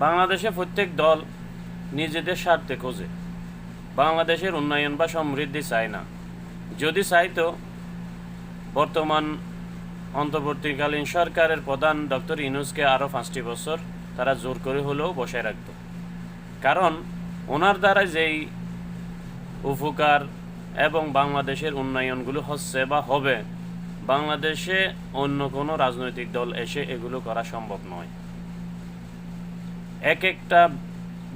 বাংলাদেশে প্রত্যেক দল নিজেদের স্বার্থে খোঁজে, বাংলাদেশের উন্নয়ন বা সমৃদ্ধি চায় না। যদি চাইতো বর্তমান অন্তর্বর্তীকালীন সরকারের প্রধান ডক্টর ইউনূসকে আরও 5টি বছর তারা জোর করে হলেও বসায় রাখত। কারণ ওনার দ্বারা যেই উপকার এবং বাংলাদেশের উন্নয়নগুলো হচ্ছে বা হবে, বাংলাদেশে অন্য কোনো রাজনৈতিক দল এসে এগুলো করা সম্ভব নয়। এক একটা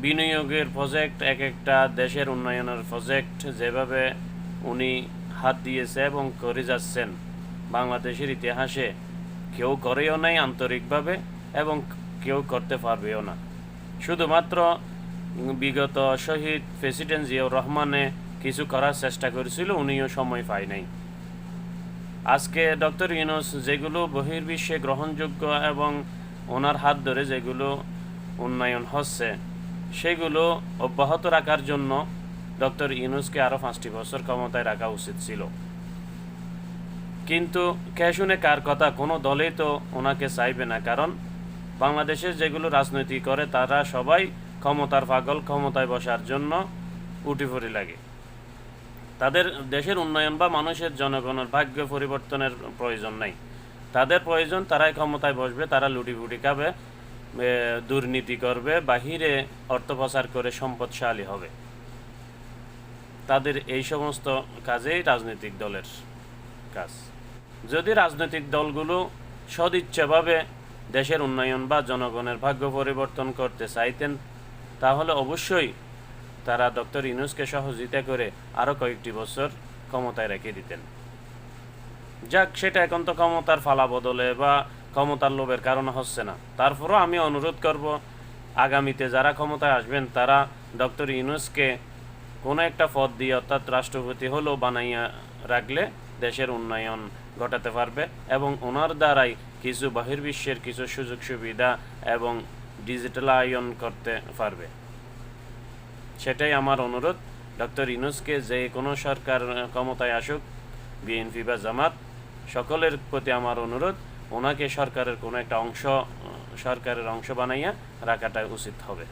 বিনিয়োগের প্রজেক্ট, এক একটা দেশের উন্নয়নের প্রজেক্ট যেভাবে উনি হাত দিয়েছে এবং করে যাচ্ছেন, বাংলাদেশের ইতিহাসে কেউ করেও নাই আন্তরিকভাবে এবং কেউ করতে পারবেও না। শুধুমাত্র বিগত শহীদ প্রেসিডেন্ট জিয়াউর রহমানে কিছু করার চেষ্টা করেছিল, উনিও সময় পায় নাই। আজকে ডক্টর ইউনূস যেগুলো বহির্বিশ্বে গ্রহণযোগ্য এবং ওনার হাত ধরে যেগুলো উন্নয়ন হচ্ছে, সেগুলো অব্যাহত রাখার জন্য ডক্টর ইউনূসকে আরও 5টি বছর ক্ষমতায় রাখা উচিত ছিল। কিন্তু কে শুনে কার কথা, কোনো দলেই তো ওনাকে চাইবে না। কারণ বাংলাদেশের যেগুলো রাজনীতি করে তারা সবাই ক্ষমতার পাগল, ক্ষমতায় বসার জন্য উঠিপড়ি লাগে। তাদের দেশের উন্নয়ন বা মানুষের জনগণের ভাগ্য পরিবর্তনের প্রয়োজন নাই। তাদের প্রয়োজন তারাই ক্ষমতায় বসবে, তারা লুটিপুটি খাবে, দুর্নীতি করবে, বাহিরে অর্থ পাচার করে সম্পদশালী হবে। তাদের এই সমস্ত কাজেই রাজনৈতিক দলের কাজ। যদি রাজনৈতিক দলগুলো সদিচ্ছাভাবে দেশের উন্নয়ন বা জনগণের ভাগ্য পরিবর্তন করতে চাইতেন, তাহলে অবশ্যই তারা ডক্টর ইউনূসকে সহযোগিতা করে আরও কয়েকটি বছর ক্ষমতায় রেখে দিতেন। যাক, সেটা এখন তো ক্ষমতার ফালা বদলে বা ক্ষমতার লোভের কারণে হচ্ছে না। তারপরও আমি অনুরোধ করব, আগামীতে যারা ক্ষমতায় আসবেন তারা ডক্টর ইউনূসকে কোনো একটা পদ দিয়ে, অর্থাৎ রাষ্ট্রপতি হলেও বানাইয়া রাখলে দেশের উন্নয়ন ঘটাতে পারবে এবং ওনার দ্বারাই কিছু বহির্বিশ্বের কিছু সুযোগ সুবিধা এবং ডিজিটালায়ন করতে পারবে। সেটাই আমার অনুরোধ। ডক্টর ইউনূসকে যে কোনো সরকার ক্ষমতায় আসুক, বিএনপি বা জামাত, সকলের প্রতি আমার অনুরোধ, ওনাকে সরকারের কোনো একটা অংশ, সরকারের অংশ বানাইয়া রাখাটা উচিত হবে।